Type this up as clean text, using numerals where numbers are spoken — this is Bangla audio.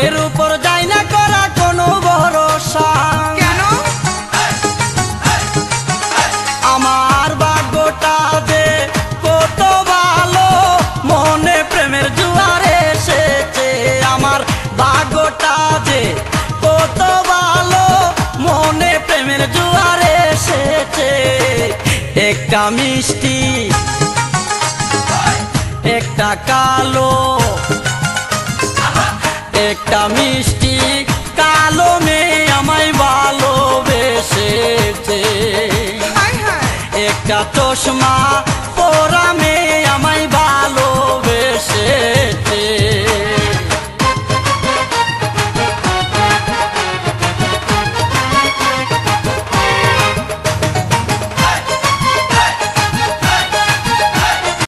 এর উপর যাই না করা কোনো ভরসা। কেন? আমার ভাগ্যটা যে কত ভালো, মনে প্রেমের জোয়ার এসেছে। আমার ভাগ্যটা যে কত ভালো, মনে প্রেমের জোয়ার এসেছে। একটা মিষ্টি একটা কালো, একটা মিষ্টি কালো মেয়ে আমায় ভালোবেসেছে। হায় হায়। একটা চশমা পরা মেয়ে